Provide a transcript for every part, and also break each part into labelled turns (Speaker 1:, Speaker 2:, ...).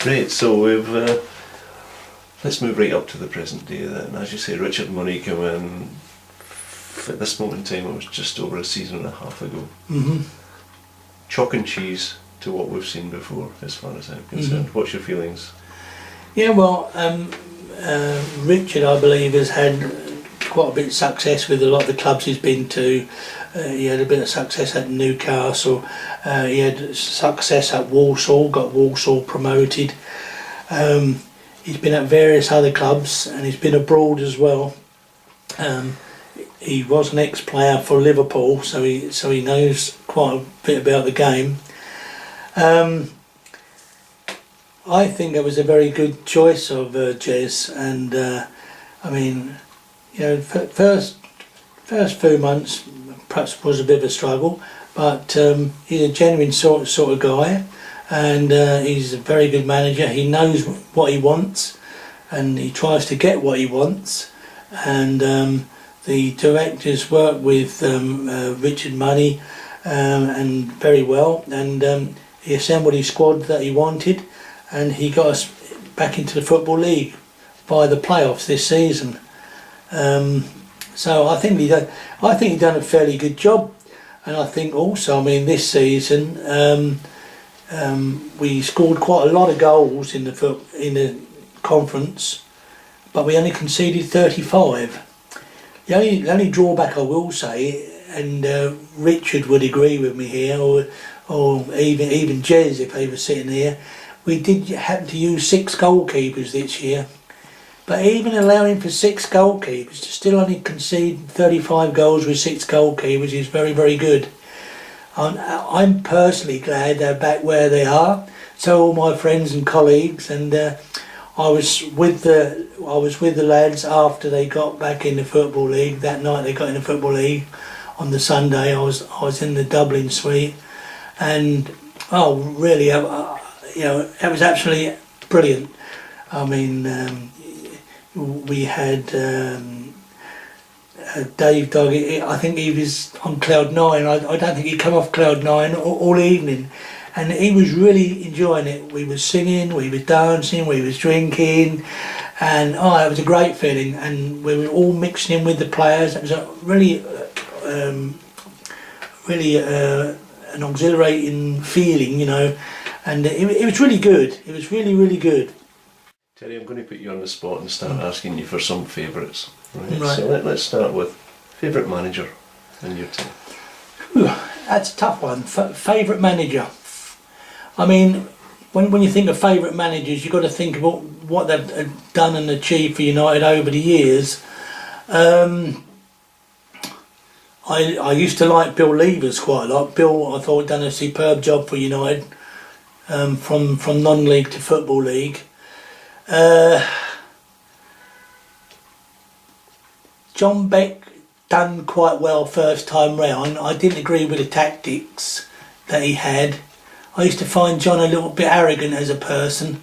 Speaker 1: Right, so let's move right up to the present day then. As you say, Richard Murray came in, at this moment in time it was just over a season and a half ago.
Speaker 2: Mm-hmm.
Speaker 1: Chalk and cheese to what we've seen before, as far as I'm concerned.
Speaker 2: Mm-hmm.
Speaker 1: What's your feelings?
Speaker 2: Yeah, well, Richard, I believe, has had quite a bit of success with a lot of the clubs he's been to. He had a bit of success at Newcastle. He had success at Walsall, got Walsall promoted. He's been at various other clubs and he's been abroad as well. He was an ex-player for Liverpool, so he knows quite a bit about the game. I think it was a very good choice of Jez, and I mean, you know, first few months perhaps was a bit of a struggle, but he's a genuine sort of guy, and he's a very good manager. He knows what he wants, and he tries to get what he wants, and the directors work with Richard Murray and very well, and he assembled his squad that he wanted, and he got us back into the Football League by the playoffs this season. So I think he done a fairly good job, and I think also, I mean, this season we scored quite a lot of goals in the conference, but we only conceded 35. The only drawback I will say, and Richard would agree with me here, or even Jez if he was sitting here, we did happen to use 6 goalkeepers this year. But even allowing for 6 goalkeepers to still only concede 35 goals with 6 goalkeepers is very, very good. I'm personally glad they're back where they are. So all my friends and colleagues, and I was with the lads after they got back in the Football League. That night they got in the Football League on the Sunday. I was in the Dublin suite, and really, you know, it was absolutely brilliant. I mean, we had Dave Dog. I think he was on cloud 9. I don't think he'd come off cloud 9 all evening, and he was really enjoying it. We were singing, we were dancing, we was drinking, and it was a great feeling. And we were all mixing in with the players. It was a really an exhilarating feeling, you know, and it was really good. It was really, really good.
Speaker 1: Terry, I'm going to put you on the spot and start asking you for some favourites. Right. So let's start with favourite manager in your team.
Speaker 2: That's a tough one. Favourite manager. I mean, when you think of favourite managers, you've got to think about what they've done and achieved for United over the years. I used to like Bill Levers quite a lot. Bill, I thought, done a superb job for United, from non-league to Football League. John Beck done quite well first time round. I didn't agree with the tactics that he had. I used to find John a little bit arrogant as a person.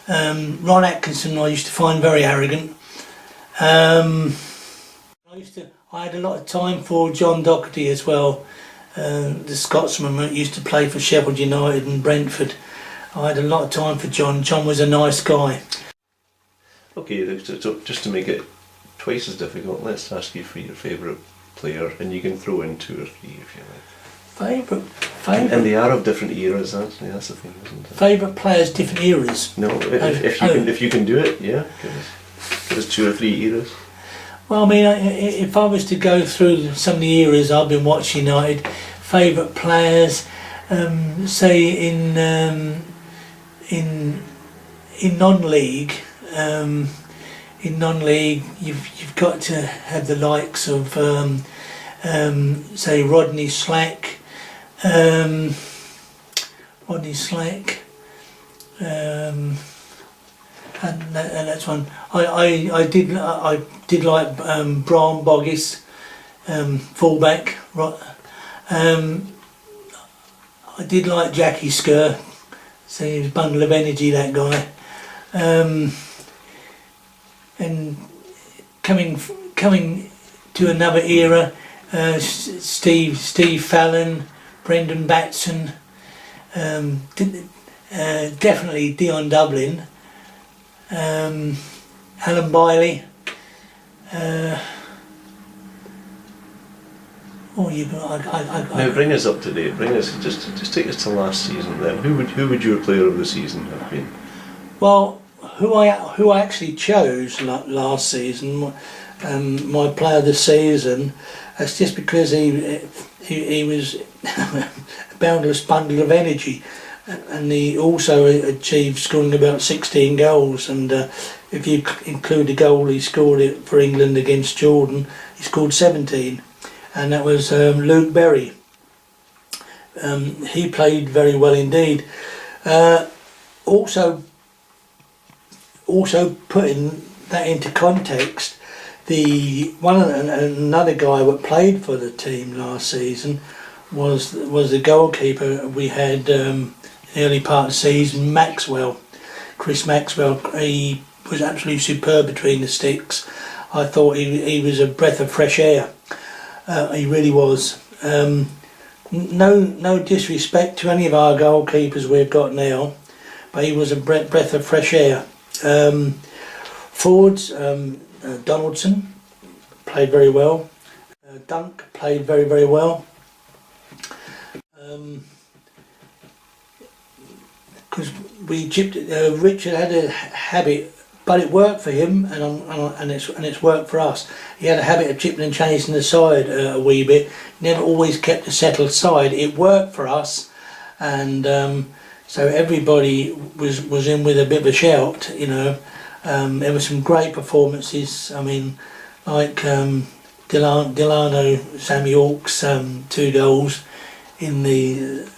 Speaker 2: Ron Atkinson I used to find very arrogant. I had a lot of time for John Docherty as well, the Scotsman that used to play for Sheffield United and Brentford. I had a lot of time for John. John was a nice guy.
Speaker 1: Okay, so just to make it twice as difficult, let's ask you for your favourite player, and you can throw in 2 or 3 if you like.
Speaker 2: Favourite?
Speaker 1: And they are of different eras, actually, that's the thing, isn't it?
Speaker 2: Favourite players, different eras?
Speaker 1: No, if you can do it, yeah. Give us 2 or 3 eras.
Speaker 2: Well, I mean, if I was to go through some of the eras I've been watching United, favourite players, say in non-league, you've got to have the likes of say Rodney Slack, and that's one. I did like Brian Boggis, fullback. I did like Jackie Skur. So he was a bundle of energy, that guy. And coming to another era, Steve Fallon, Brendan Batson, definitely Dion Dublin, Alan Bailey.
Speaker 1: Now bring us up to date. Bring us just take us to last season. Then who would your player of the season have been?
Speaker 2: Well, who I actually chose last season, my player of the season, that's just because he was a boundless bundle of energy, and he also achieved scoring about 16 goals. And if you include the goal he scored it for England against Jordan, he scored 17, and that was Luke Berry. He played very well indeed. Also putting that into context, another guy that played for the team last season was the goalkeeper we had early part of the season, Maxwell, Chris Maxwell. He was absolutely superb between the sticks. I thought he was a breath of fresh air. He really was. No disrespect to any of our goalkeepers we've got now, but he was a breath of fresh air. Forwards, Donaldson played very well. Dunk played very, very well. Because Richard had a habit, but it worked for him, and it's worked for us. He had a habit of chipping and chasing the side a wee bit. Never always kept a settled side. It worked for us, and so everybody was in with a bit of a shout, you know. There were some great performances. I mean, like Delano, Sammy Hawkes, 2 goals in the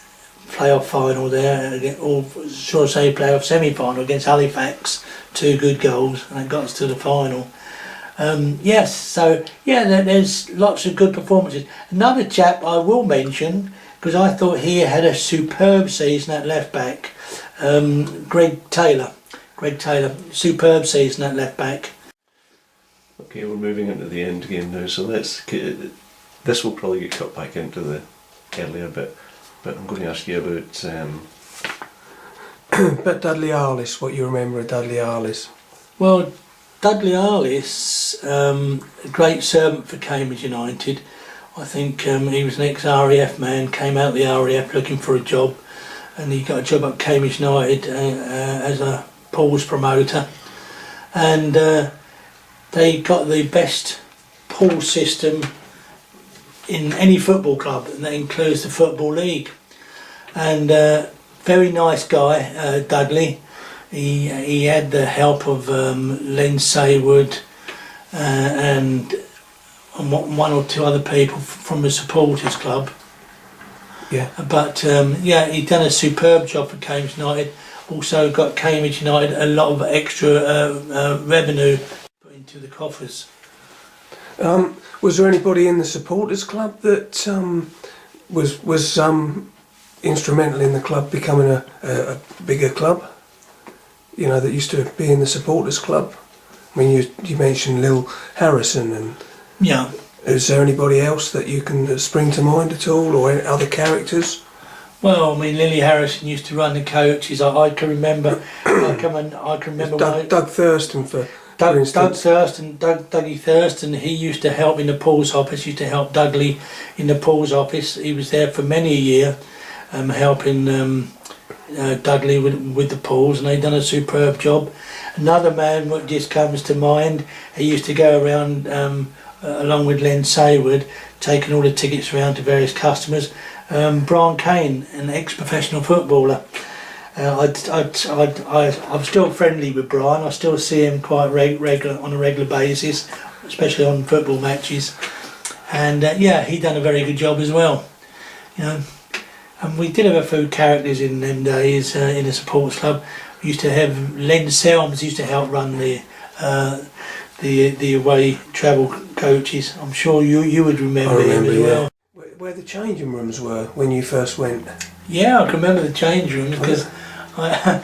Speaker 2: playoff final there, or should I say playoff semi-final against Halifax. 2 good goals, and it got us to the final. Yes, so yeah, there's lots of good performances. Another chap I will mention, because I thought he had a superb season at left back, Greg Taylor, superb season at left back.
Speaker 1: Okay, we're moving into the end game now, so this will probably get cut back into the earlier bit, but I'm going to ask you about
Speaker 3: but Dudley Arliss, what you remember of Dudley Arliss?
Speaker 2: Well, Dudley Arliss, a great servant for Cambridge United. I think he was an ex-RAF man, came out of the RAF looking for a job, and he got a job at Cambridge United as a pools promoter, and they got the best pool system in any football club, and that includes the Football League. And very nice guy, Dudley. He had the help of Len Saywood and one or 2 other people from the supporters club.
Speaker 3: Yeah.
Speaker 2: But yeah, he'd done a superb job for Cambridge United. Also got Cambridge United a lot of extra revenue put into the coffers.
Speaker 3: Was there anybody in the supporters club that was instrumental in the club becoming a bigger club? You know, that used to be in the supporters club? I mean, you mentioned Lil Harrison, and
Speaker 2: yeah.
Speaker 3: Is there anybody else that you can spring to mind at all, or any other characters?
Speaker 2: Well, I mean, Lily Harrison used to run the coaches. I can remember. I can remember
Speaker 3: Doug Thurston, for instance.
Speaker 2: Dougie Thurston. He used to help in the pools office. Used to help Dudley in the pools office. He was there for many a year, helping Dudley with the pools, and they'd done a superb job. Another man what just comes to mind. He used to go around along with Len Saywood, taking all the tickets around to various customers. Brian Kane, an ex-professional footballer. I'm still friendly with Brian. I still see him quite regular on a regular basis, especially on football matches. And yeah, he done a very good job as well. You know, and we did have a few characters in them days in the supports club. We used to have Len Selms used to help run the away travel coaches. I'm sure you would remember him as well.
Speaker 3: Where the changing rooms were when you first went?
Speaker 2: Yeah, I can remember the change rooms because I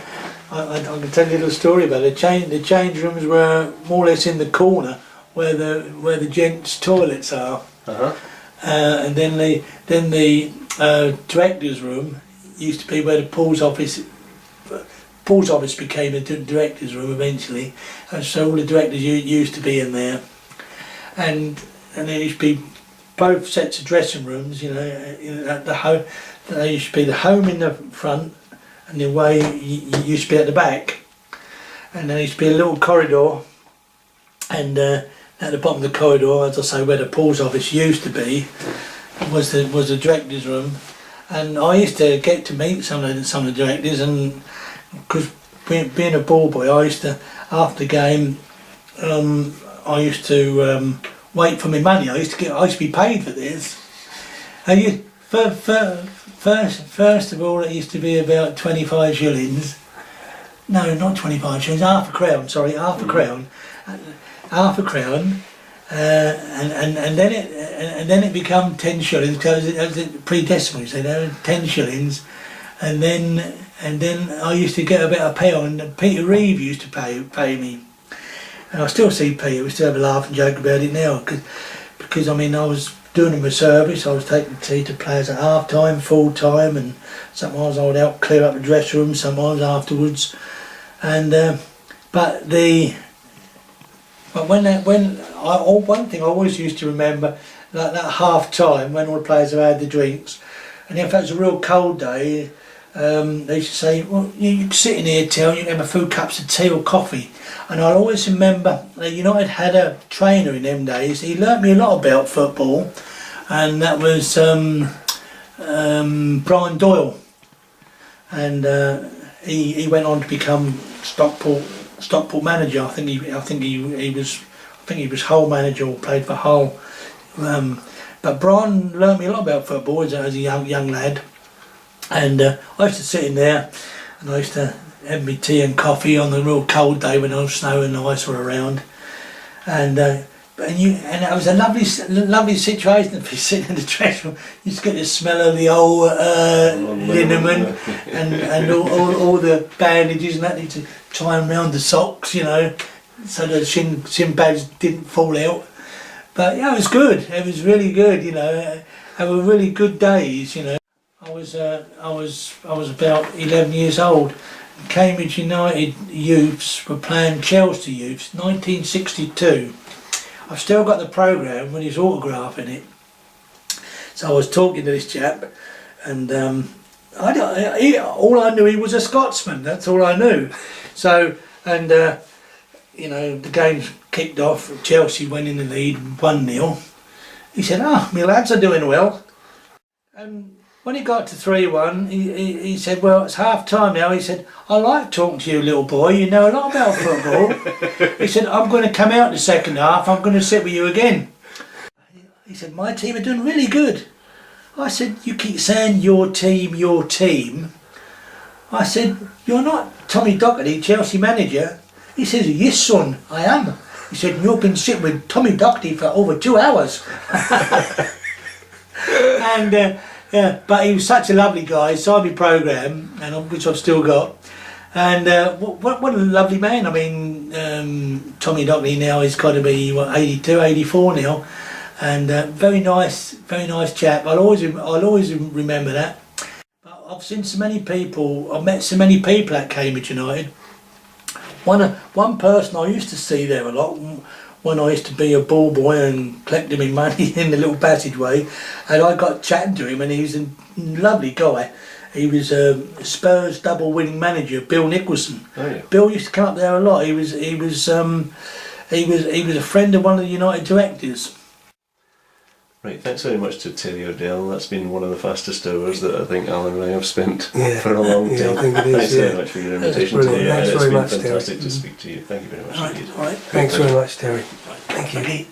Speaker 2: can tell you a little story about it. The change rooms were more or less in the corner where the gents' toilets are.
Speaker 1: Uh-huh.
Speaker 2: And then the director's room used to be where the pools office Paul's office became a director's room eventually, and so all the directors used to be in there, and there used to be both sets of dressing rooms. You know, at the home, there used to be the home in the front, and the away used to be at the back, and there used to be a little corridor, and at the bottom of the corridor, as I say, where the Paul's office used to be, was the director's room, and I used to get to meet some of the directors, and because being a ball boy, I used to, after the game, I used to wait for my money. I used to be paid for this. And first of all, it used to be about 25 shillings. No, not 25 shillings. Half a crown. Sorry, half a crown. Half a crown. And then it become 10 shillings because it was pre-decimal, so 10 shillings, and then I used to get about a pound. Peter Reeve used to pay me, and I still see Peter. We still have a laugh and joke about it now because I mean I was doing my service. I was taking tea to players at half time, full time, and sometimes I would help clear up the dressing room. Sometimes afterwards, and one thing I always used to remember, like that half time when all the players have had the drinks, and if it was a real cold day, they used to say, well, you can sit in here till you can have a few cups of tea or coffee. And I always remember that United had a trainer in them days. He learnt me a lot about football, and that was Brian Doyle, and he went on to become Stockport manager. I think he was Hull manager or played for Hull. But Brian learnt me a lot about football as a young lad, and I used to sit in there, and I used to have my tea and coffee on the real cold day when the snow and the ice were around, and it was a lovely situation to be sitting in the dressing room. You just get the smell of the old liniment and all the bandages and that, need to tie them round the socks, you know, so the shin pads didn't fall out. But yeah, it was good. It was really good, you know. They were really good days, you know. I was about 11 years old. Cambridge United youths were playing Chelsea youths, 1962. I've still got the programme with his autograph in it. So I was talking to this chap, and all I knew, he was a Scotsman. That's all I knew. So, and you know, the game kicked off. Chelsea went in the lead, 1-0. He said, "Ah, my lads are doing well." And when it got to 3-1, he said, "Well, it's half time now." He said, "I like talking to you, little boy. You know a lot about football." He said, "I'm going to come out in the second half. I'm going to sit with you again." He said, "My team are doing really good." I said, "You keep saying your team, your team." I said, "You're not Tommy Docherty, Chelsea manager." He says, "Yes, son, I am." He said, "You've been sitting with Tommy Docherty for over 2 hours." And yeah, but he was such a lovely guy. Signed my programme, and which I've still got. And what a lovely man. I mean, Tommy Docherty now is got to be 82, 84 now, and very nice chap. I'll always remember that. But I've seen so many people. I've met so many people at Cambridge United. One person I used to see there a lot when I used to be a ball boy and collecting my money in the little passageway, and I got chatting to him, and he was a lovely guy. He was a Spurs double winning manager, Bill Nicholson.
Speaker 1: Oh, yeah.
Speaker 2: Bill used to come up there a lot. He was a friend of one of the United directors.
Speaker 1: Right, thanks very much to Terry O'Dell. That's been one of the fastest hours that I think Alan and I have spent for a long time.
Speaker 3: Yeah, I think it is.
Speaker 1: Thanks very much for your invitation today.
Speaker 3: Thanks
Speaker 1: It's
Speaker 3: very
Speaker 1: been
Speaker 3: much,
Speaker 1: fantastic
Speaker 3: Terry.
Speaker 1: to speak to you. Thank you very much indeed.
Speaker 2: All right.
Speaker 3: Thanks very much, Terry. Thank you.
Speaker 2: Okay.